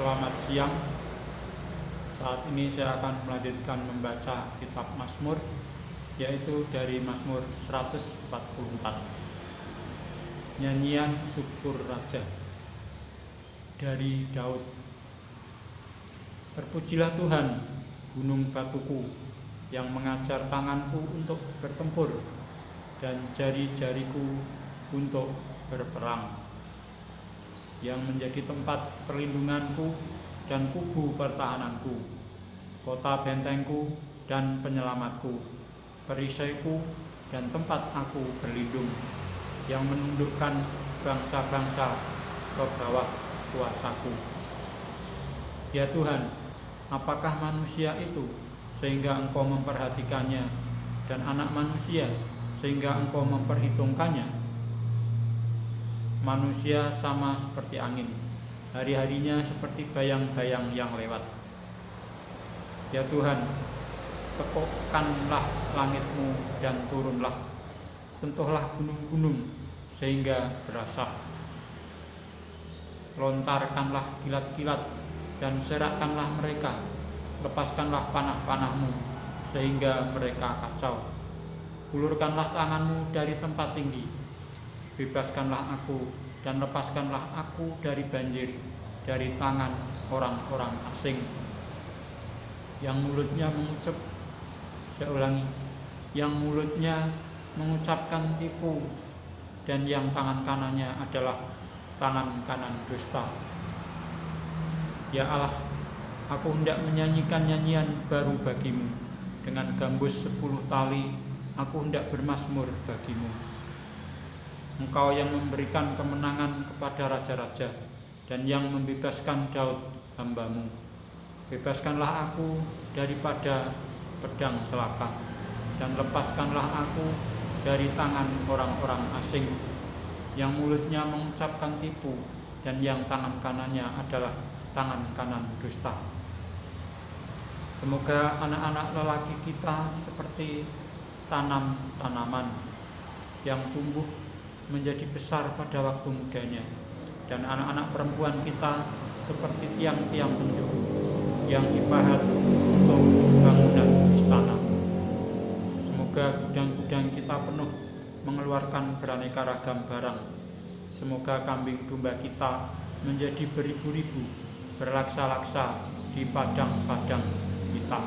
Selamat siang. Saat ini saya akan melanjutkan membaca kitab Mazmur, yaitu dari Mazmur 144. Nyanyian Syukur Raja dari Daud. Terpujilah Tuhan, gunung batuku, yang mengajar tanganku untuk bertempur dan jari-jariku untuk berperang, yang menjadi tempat perlindunganku dan kubu pertahananku, kota bentengku dan penyelamatku, perisaiku dan tempat aku berlindung, yang menundukkan bangsa-bangsa ke bawah kuasaku. Ya Tuhan, apakah manusia itu sehingga Engkau memperhatikannya, dan anak manusia sehingga Engkau memperhitungkannya? Manusia sama seperti angin, hari-harinya seperti bayang-bayang yang lewat. Ya Tuhan, tekukkanlah langitmu dan turunlah, sentuhlah gunung-gunung sehingga berasap. Lontarkanlah kilat-kilat dan serakkanlah mereka, lepaskanlah panah-panahmu sehingga mereka kacau. Ulurkanlah tanganmu dari tempat tinggi, bebaskanlah aku dan lepaskanlah aku dari banjir, dari tangan orang-orang asing yang mulutnya mengucap, yang mulutnya mengucapkan tipu, dan yang tangan kanannya adalah tangan kanan dusta. Ya Allah, aku hendak menyanyikan nyanyian baru bagimu, dengan gambus 10 tali aku hendak bermazmur bagimu. Engkau yang memberikan kemenangan kepada raja-raja dan yang membebaskan Daud hamba-Mu. Bebaskanlah aku daripada pedang celaka, dan lepaskanlah aku dari tangan orang-orang asing yang mulutnya mengucapkan tipu dan yang tangan kanannya adalah tangan kanan dusta. Semoga anak-anak lelaki kita seperti tanaman yang tumbuh menjadi besar pada waktu mudanya, dan anak-anak perempuan kita seperti tiang-tiang penjuru yang ibarat untuk bangunan istana. Semoga gudang-gudang kita penuh mengeluarkan beraneka ragam barang. Semoga kambing domba kita menjadi beribu-ribu, berlaksa-laksa di padang-padang kita.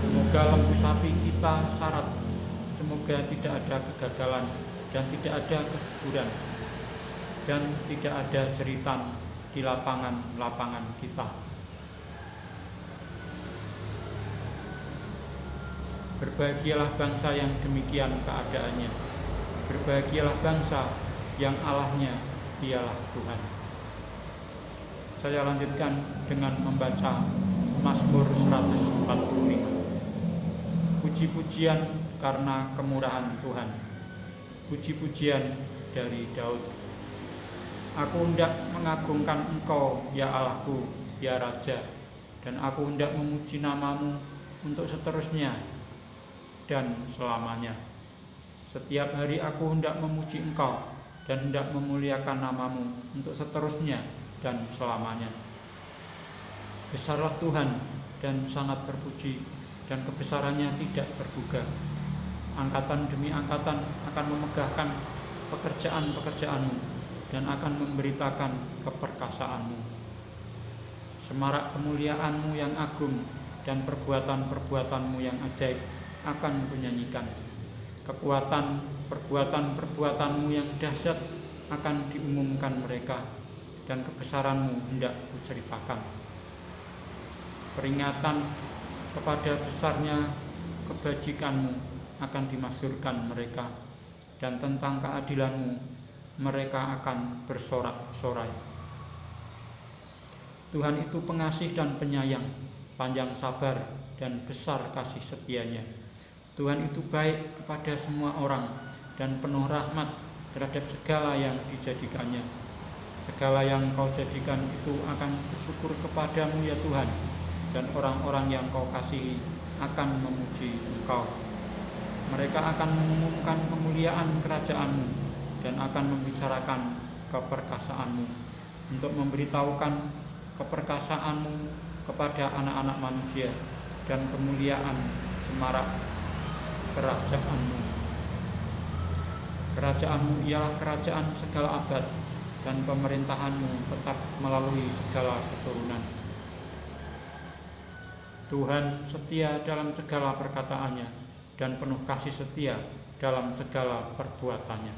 Semoga lembu sapi kita syarat. Semoga tidak ada kegagalan dan tidak ada keguguran dan tidak ada jeritan di lapangan-lapangan kita. Berbahagialah bangsa yang demikian keadaannya. Berbahagialah bangsa yang Allahnya dialah Tuhan. Saya lanjutkan dengan membaca Mazmur 145. Puji-pujian karena kemurahan Tuhan. Puji-pujian dari Daud. Aku hendak mengagungkan Engkau, ya Allahku, ya Raja, dan aku hendak memuji nama-Mu untuk seterusnya dan selamanya. Setiap hari aku hendak memuji Engkau dan hendak memuliakan nama-Mu untuk seterusnya dan selamanya. Besarlah Tuhan dan sangat terpuji, dan kebesarannya tidak terduga. Angkatan demi angkatan akan memegahkan pekerjaan-pekerjaan-Mu dan akan memberitakan keperkasaanmu. Semarak kemuliaan-Mu yang agung dan perbuatan-perbuatan-Mu yang ajaib akan kunyanyikan. Kekuatan perbuatan-perbuatan-Mu yang dahsyat akan diumumkan mereka, dan kebesaran-Mu hendak kuceritakan. Peringatan kepada besarnya kebajikan-Mu akan dimasyhurkan mereka, dan tentang keadilan-Mu mereka akan bersorak-sorai. Tuhan itu pengasih dan penyayang, panjang sabar dan besar kasih setianya. Tuhan itu baik kepada semua orang dan penuh rahmat terhadap segala yang dijadikannya. Segala yang Kau jadikan itu akan bersyukur kepadamu ya Tuhan, dan orang-orang yang Kau kasihi akan memuji Engkau. Mereka akan mengumumkan kemuliaan kerajaan-Mu dan akan membicarakan keperkasaan-Mu. untuk memberitahukan keperkasaanmu kepada anak-anak manusia dan kemuliaan semarak kerajaanmu. Kerajaanmu ialah kerajaan segala abad, dan pemerintahanmu tetap melalui segala keturunan. Tuhan setia dalam segala perkataannya dan penuh kasih setia dalam segala perbuatannya.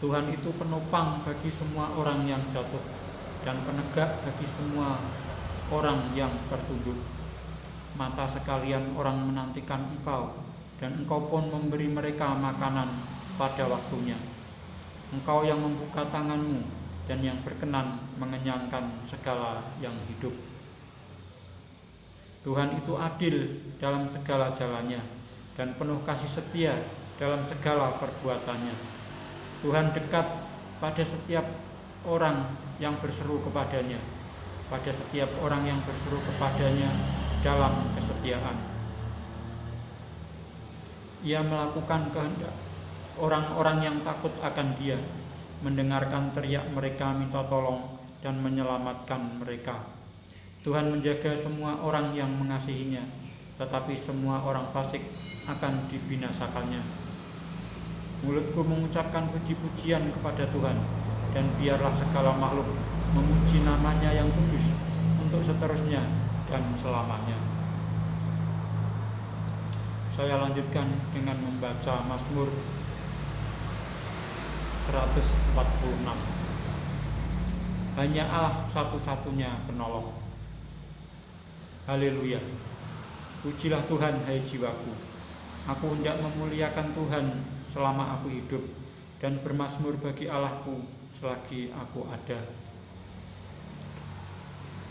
Tuhan itu penopang bagi semua orang yang jatuh dan penegak bagi semua orang yang tertunduk. Mata sekalian orang menantikan Engkau, dan Engkau pun memberi mereka makanan pada waktunya. Engkau yang membuka tanganmu dan yang berkenan mengenyangkan segala yang hidup. Tuhan itu adil dalam segala jalannya dan penuh kasih setia dalam segala perbuatannya. Tuhan dekat pada setiap orang yang berseru kepadanya, pada setiap orang yang berseru kepadanya dalam kesetiaan. Ia melakukan kehendak orang-orang yang takut akan Dia, mendengarkan teriak mereka minta tolong dan menyelamatkan mereka. Tuhan menjaga semua orang yang mengasihinya, tetapi semua orang fasik akan dibinasakannya. Mulutku mengucapkan puji-pujian kepada Tuhan, dan biarlah segala makhluk memuji namanya yang kudus untuk seterusnya dan selamanya. Saya lanjutkan dengan membaca Mazmur 146. Hanya Allah satu-satunya penolong. Haleluya. Pujilah Tuhan, hai jiwaku. Aku hendak memuliakan Tuhan selama aku hidup, dan bermazmur bagi Allahku selagi aku ada.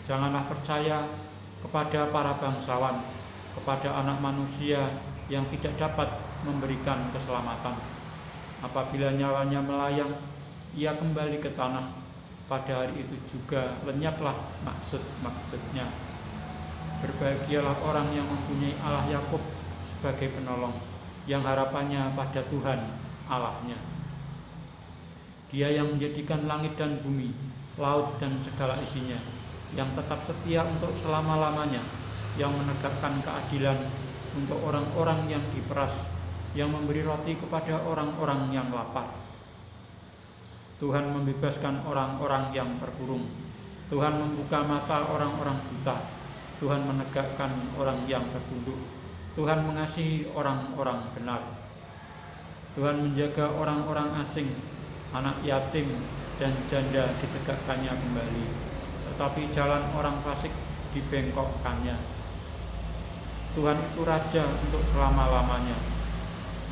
Janganlah percaya kepada para bangsawan, kepada anak manusia yang tidak dapat memberikan keselamatan. Apabila nyawanya melayang, ia kembali ke tanah. Pada hari itu juga lenyaplah maksud-maksudnya. Berbahagialah orang yang mempunyai Allah Yakub sebagai penolong, yang harapannya pada Tuhan Allahnya. Dia yang menjadikan langit dan bumi, laut dan segala isinya, yang tetap setia untuk selama-lamanya, yang menegakkan keadilan untuk orang-orang yang diperas, yang memberi roti kepada orang-orang yang lapar. Tuhan membebaskan orang-orang yang terkurung. Tuhan membuka mata orang-orang buta. Tuhan menegakkan orang yang tertunduk. Tuhan mengasihi orang-orang benar. Tuhan menjaga orang-orang asing, anak yatim dan janda ditegakkannya kembali, tetapi jalan orang fasik dibengkokkannya. Tuhan itu Raja untuk selama-lamanya.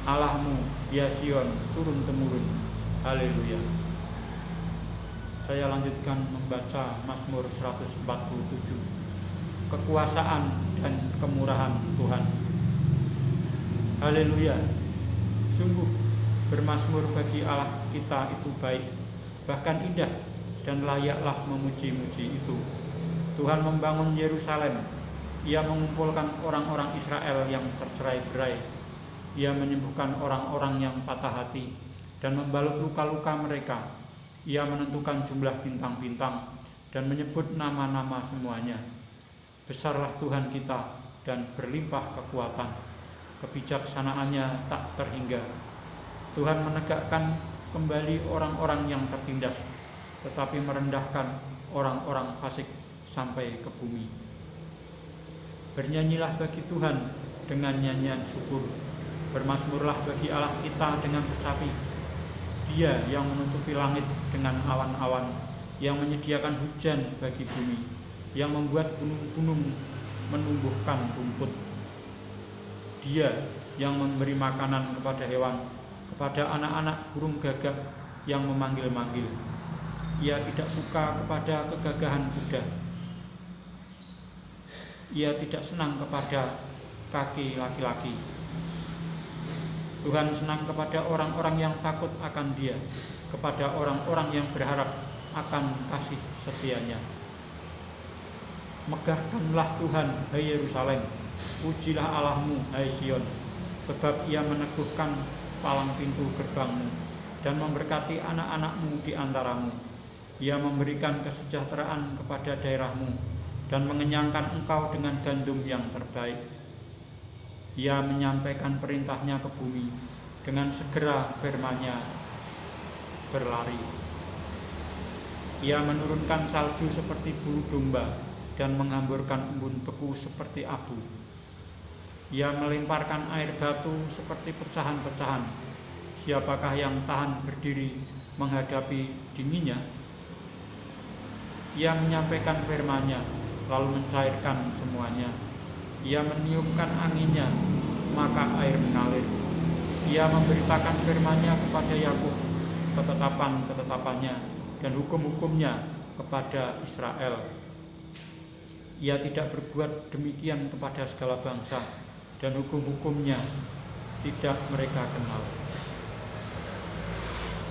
Allahmu, ya Sion, turun-temurun. Haleluya. Saya lanjutkan membaca Mazmur 147. Kekuasaan dan kemurahan Tuhan. Haleluya. Sungguh bermazmur bagi Allah kita itu baik, bahkan indah, dan layaklah memuji-muji itu. Tuhan membangun Yerusalem. Ia mengumpulkan orang-orang Israel yang tercerai-berai. Ia menyembuhkan orang-orang yang patah hati dan membalut luka-luka mereka. Ia menentukan jumlah bintang-bintang dan menyebut nama-nama semuanya. Besarlah Tuhan kita dan berlimpah kekuatan. Kebijaksanaannya tak terhingga. Tuhan menegakkan kembali orang-orang yang tertindas, tetapi merendahkan orang-orang fasik sampai ke bumi. Bernyanyilah bagi Tuhan dengan nyanyian syukur. Bermazmurlah bagi Allah kita dengan kecapi. Dia yang menutupi langit dengan awan-awan, yang menyediakan hujan bagi bumi, yang membuat gunung-gunung menumbuhkan rumput. Dia yang memberi makanan kepada hewan, kepada anak-anak burung gagak yang memanggil-manggil. Ia tidak suka kepada kegagahan kuda. Ia tidak senang kepada kaki laki-laki. Tuhan senang kepada orang-orang yang takut akan Dia, kepada orang-orang yang berharap akan kasih setianya. Megahkanlah Tuhan, hai Yerusalem, pujilah Allahmu, hai Sion, sebab Ia meneguhkan palang pintu gerbangmu dan memberkati anak-anakmu di antaramu. Ia memberikan kesejahteraan kepada daerahmu dan mengenyangkan engkau dengan gandum yang terbaik. Ia menyampaikan perintahnya ke bumi, dengan segera firman-Nya berlari. Ia menurunkan salju seperti bulu domba dan menghamburkan embun beku seperti abu. Ia melemparkan air batu seperti pecahan-pecahan. Siapakah yang tahan berdiri menghadapi dinginnya? Ia menyampaikan firman-Nya, lalu mencairkan semuanya. Ia meniupkan anginnya, maka air mengalir. Ia memberitakan firman-Nya kepada Yakub, ketetapan-ketetapannya dan hukum-hukumnya kepada Israel. Ia tidak berbuat demikian kepada segala bangsa, dan hukum-hukumnya tidak mereka kenal.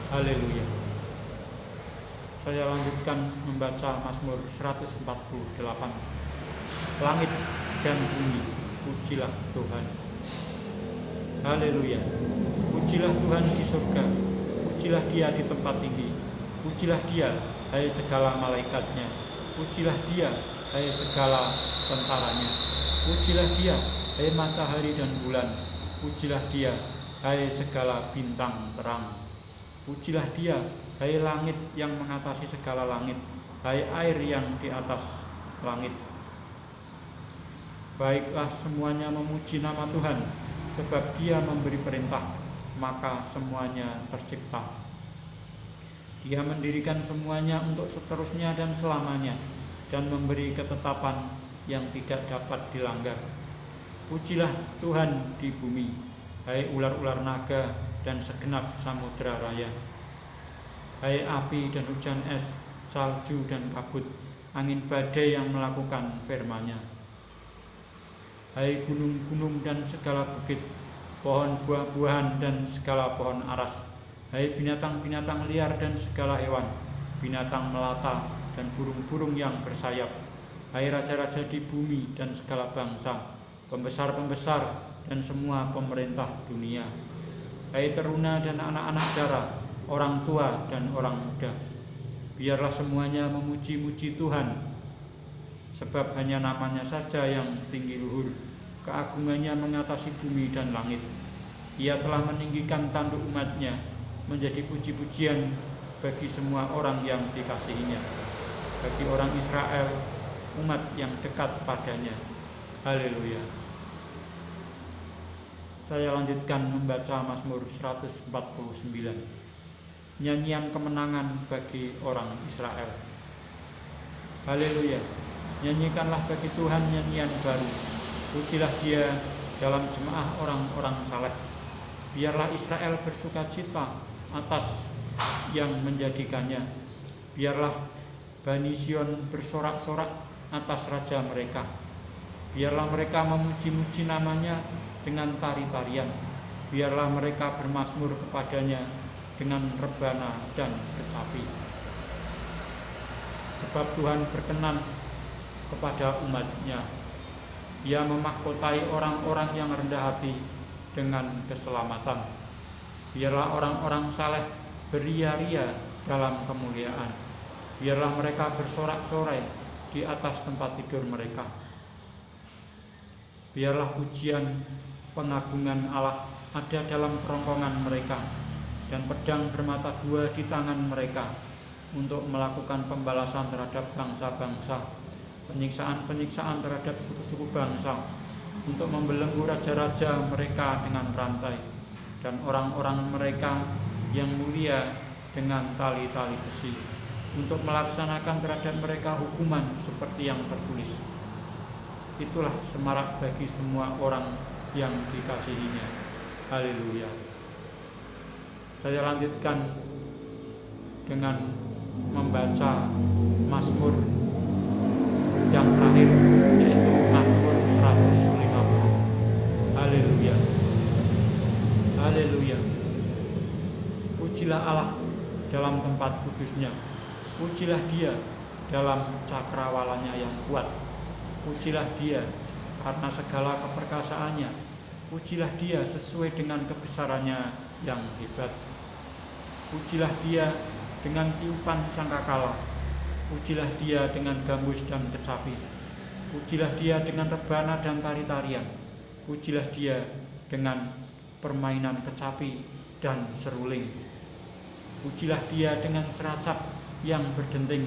Haleluya. Saya lanjutkan membaca Mazmur 148. Langit dan bumi, pujilah Tuhan. Haleluya. Pujilah Tuhan di surga, pujilah Dia di tempat tinggi. Pujilah Dia, hai segala malaikatnya. Pujilah Dia, hai segala tentaranya. Pujilah Dia, hai matahari dan bulan. Pujilah Dia, hai segala bintang terang. Pujilah Dia, hai langit yang mengatasi segala langit, hai air yang di atas langit. Baiklah semuanya memuji nama Tuhan, sebab Dia memberi perintah, maka semuanya tercipta. Dia mendirikan semuanya untuk seterusnya dan selamanya, dan memberi ketetapan yang tidak dapat dilanggar. Pujilah Tuhan di bumi, hai ular-ular naga dan segenap samudera raya. Hai api dan hujan es, salju dan kabut, angin badai yang melakukan firman-Nya. Hai gunung-gunung dan segala bukit, pohon buah-buahan dan segala pohon aras. Hai binatang-binatang liar dan segala hewan, binatang melata dan burung-burung yang bersayap. Hai raja-raja di bumi dan segala bangsa, pembesar-pembesar dan semua pemerintah dunia. Hai teruna dan anak-anak dara, orang tua dan orang muda. Biarlah semuanya memuji-muji Tuhan, sebab hanya namanya saja yang tinggi luhur, keagungannya mengatasi bumi dan langit. Ia telah meninggikan tanduk umat-Nya, menjadi puji-pujian bagi semua orang yang dikasihinya, bagi orang Israel, umat yang dekat padanya. Haleluya. Saya lanjutkan membaca Mazmur 149. Nyanyian kemenangan bagi orang Israel. Haleluya. Nyanyikanlah bagi Tuhan nyanyian baru. Pujilah Dia dalam jemaah orang-orang saleh. Biarlah Israel bersukacita atas yang menjadikannya. Biarlah Bani Sion bersorak-sorak atas raja mereka. Biarlah mereka memuji-muji namanya dengan tari-tarian. Biarlah mereka bermazmur kepadanya dengan rebana dan kecapi. Sebab Tuhan berkenan kepada umat-Nya. Ia memahkotai orang-orang yang rendah hati dengan keselamatan. Biarlah orang-orang saleh beria-ria dalam kemuliaan. Biarlah mereka bersorak-sorai di atas tempat tidur mereka. Biarlah pujian pengagungan Allah ada dalam kerongkongan mereka, dan pedang bermata dua di tangan mereka, untuk melakukan pembalasan terhadap bangsa-bangsa, penyiksaan-penyiksaan terhadap suku-suku bangsa, untuk membelenggu raja-raja mereka dengan rantai, dan orang-orang mereka yang mulia dengan tali-tali besi, untuk melaksanakan terhadap mereka hukuman seperti yang tertulis. Itulah semarak bagi semua orang yang dikasihinya. Haleluya. Saya lanjutkan dengan membaca Mazmur yang terakhir, yaitu Mazmur 150. Haleluya. Haleluya. Pujilah Allah dalam tempat kudus-Nya. Pujilah Dia dalam cakrawalanya yang kuat. Pujilah Dia karena segala keperkasaannya. Pujilah Dia sesuai dengan kebesarannya yang hebat. Pujilah Dia dengan tiupan sangkakala, pujilah Dia dengan gambus dan kecapi, pujilah Dia dengan rebana dan tari-tarian, pujilah Dia dengan permainan kecapi dan seruling, pujilah Dia dengan seracap yang berdenting,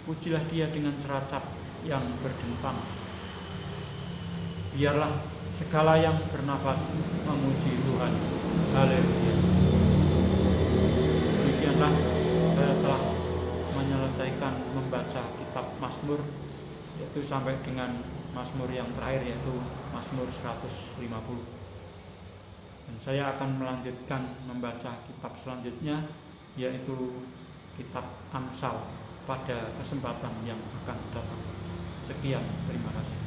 pujilah Dia dengan seracap yang berdentang. Biarlah segala yang bernafas memuji Tuhan. Haleluya. Demikianlah saya telah menyelesaikan membaca kitab Mazmur, yaitu sampai dengan Mazmur yang terakhir, yaitu Mazmur 150. Dan saya akan melanjutkan membaca kitab selanjutnya, yaitu kitab Amsal pada kesempatan yang akan datang. Sekian, terima kasih.